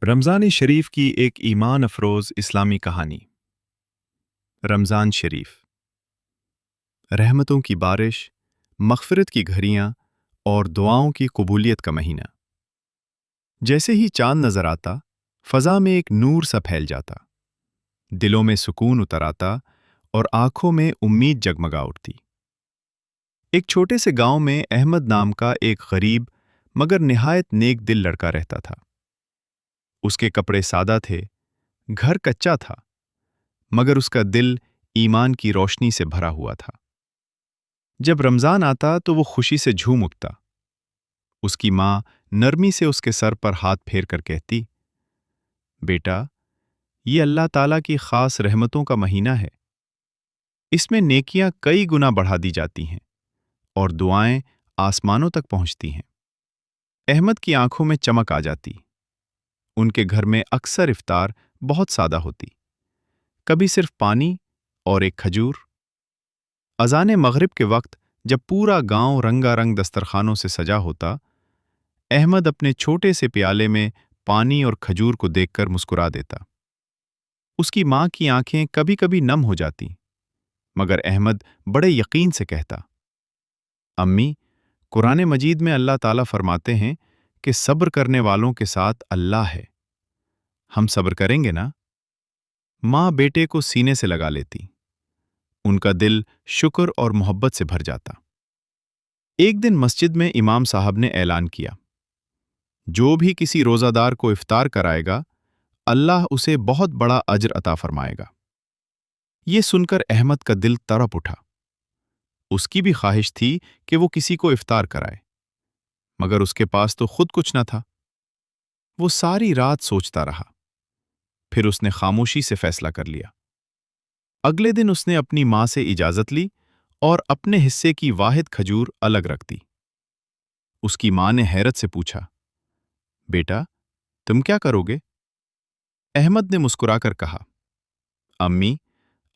رمضان شریف کی ایک ایمان افروز اسلامی کہانی۔ رمضان شریف رحمتوں کی بارش، مغفرت کی گھڑیاں اور دعاؤں کی قبولیت کا مہینہ۔ جیسے ہی چاند نظر آتا، فضا میں ایک نور سا پھیل جاتا، دلوں میں سکون اتر آتا اور آنکھوں میں امید جگمگا اٹھتی۔ ایک چھوٹے سے گاؤں میں احمد نام کا ایک غریب مگر نہایت نیک دل لڑکا رہتا تھا۔ اس کے کپڑے سادہ تھے، گھر کچا تھا، مگر اس کا دل ایمان کی روشنی سے بھرا ہوا تھا۔ جب رمضان آتا تو وہ خوشی سے جھوم اٹھتا۔ اس کی ماں نرمی سے اس کے سر پر ہاتھ پھیر کر کہتی، بیٹا، یہ اللہ تعالیٰ کی خاص رحمتوں کا مہینہ ہے۔ اس میں نیکیاں کئی گنا بڑھا دی جاتی ہیں اور دعائیں آسمانوں تک پہنچتی ہیں۔ احمد کی آنکھوں میں چمک آ جاتی۔ ان کے گھر میں اکثر افطار بہت سادہ ہوتی، کبھی صرف پانی اور ایک کھجور۔ اذان مغرب کے وقت جب پورا گاؤں رنگا رنگ دسترخوانوں سے سجا ہوتا، احمد اپنے چھوٹے سے پیالے میں پانی اور کھجور کو دیکھ کر مسکرا دیتا۔ اس کی ماں کی آنکھیں کبھی کبھی نم ہو جاتی، مگر احمد بڑے یقین سے کہتا، امی، قرآن مجید میں اللہ تعالیٰ فرماتے ہیں کہ صبر کرنے والوں کے ساتھ اللہ ہے، ہم صبر کریں گے نا؟ ماں بیٹے کو سینے سے لگا لیتی، ان کا دل شکر اور محبت سے بھر جاتا۔ ایک دن مسجد میں امام صاحب نے اعلان کیا، جو بھی کسی روزہ دار کو افطار کرائے گا، اللہ اسے بہت بڑا اجر عطا فرمائے گا۔ یہ سن کر احمد کا دل تڑپ اٹھا۔ اس کی بھی خواہش تھی کہ وہ کسی کو افطار کرائے، مگر اس کے پاس تو خود کچھ نہ تھا۔ وہ ساری رات سوچتا رہا، پھر اس نے خاموشی سے فیصلہ کر لیا۔ اگلے دن اس نے اپنی ماں سے اجازت لی اور اپنے حصے کی واحد کھجور الگ رکھ دی۔ اس کی ماں نے حیرت سے پوچھا، بیٹا، تم کیا کرو گے؟ احمد نے مسکرا کر کہا، امی،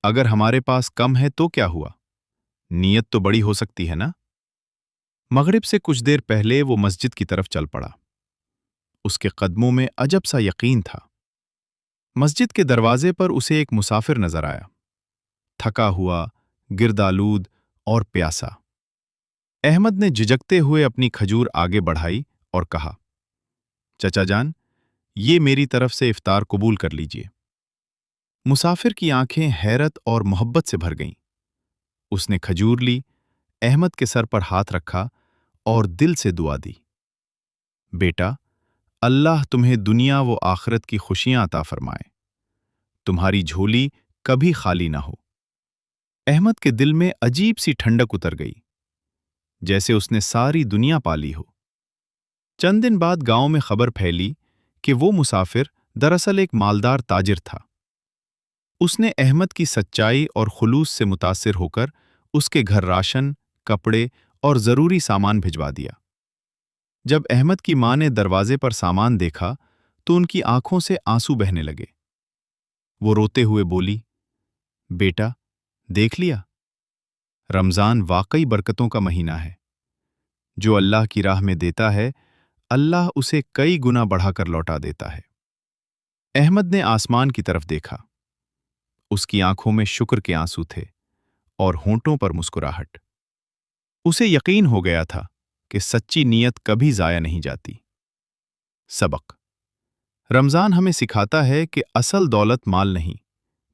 اگر ہمارے پاس کم ہے تو کیا ہوا؟ نیت تو بڑی ہو سکتی ہے نا؟ مغرب سے کچھ دیر پہلے وہ مسجد کی طرف چل پڑا۔ اس کے قدموں میں عجب سا یقین تھا۔ مسجد کے دروازے پر اسے ایک مسافر نظر آیا، تھکا ہوا، گردآلود اور پیاسا۔ احمد نے جھجکتے ہوئے اپنی کھجور آگے بڑھائی اور کہا، چچا جان، یہ میری طرف سے افطار قبول کر لیجئے۔ مسافر کی آنکھیں حیرت اور محبت سے بھر گئیں۔ اس نے کھجور لی، احمد کے سر پر ہاتھ رکھا اور دل سے دعا دی، بیٹا، اللہ تمہیں دنیا و آخرت کی خوشیاں عطا فرمائے، تمہاری جھولی کبھی خالی نہ ہو۔ احمد کے دل میں عجیب سی ٹھنڈک اتر گئی، جیسے اس نے ساری دنیا پالی ہو۔ چند دن بعد گاؤں میں خبر پھیلی کہ وہ مسافر دراصل ایک مالدار تاجر تھا۔ اس نے احمد کی سچائی اور خلوص سے متاثر ہو کر اس کے گھر راشن، کپڑے اور ضروری سامان بھجوا دیا۔ جب احمد کی ماں نے دروازے پر سامان دیکھا تو ان کی آنکھوں سے آنسو بہنے لگے۔ وہ روتے ہوئے بولی، بیٹا، دیکھ لیا، رمضان واقعی برکتوں کا مہینہ ہے۔ جو اللہ کی راہ میں دیتا ہے، اللہ اسے کئی گنا بڑھا کر لوٹا دیتا ہے۔ احمد نے آسمان کی طرف دیکھا۔ اس کی آنکھوں میں شکر کے آنسو تھے اور ہونٹوں پر مسکراہٹ۔ اسے یقین ہو گیا تھا کہ سچی نیت کبھی ضائع نہیں جاتی۔ سبق: رمضان ہمیں سکھاتا ہے کہ اصل دولت مال نہیں،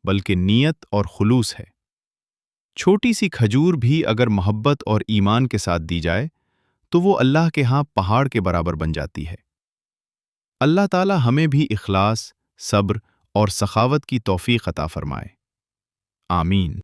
بلکہ نیت اور خلوص ہے۔ چھوٹی سی کھجور بھی اگر محبت اور ایمان کے ساتھ دی جائے تو وہ اللہ کے ہاں پہاڑ کے برابر بن جاتی ہے۔ اللہ تعالی ہمیں بھی اخلاص، صبر اور سخاوت کی توفیق عطا فرمائے۔ آمین۔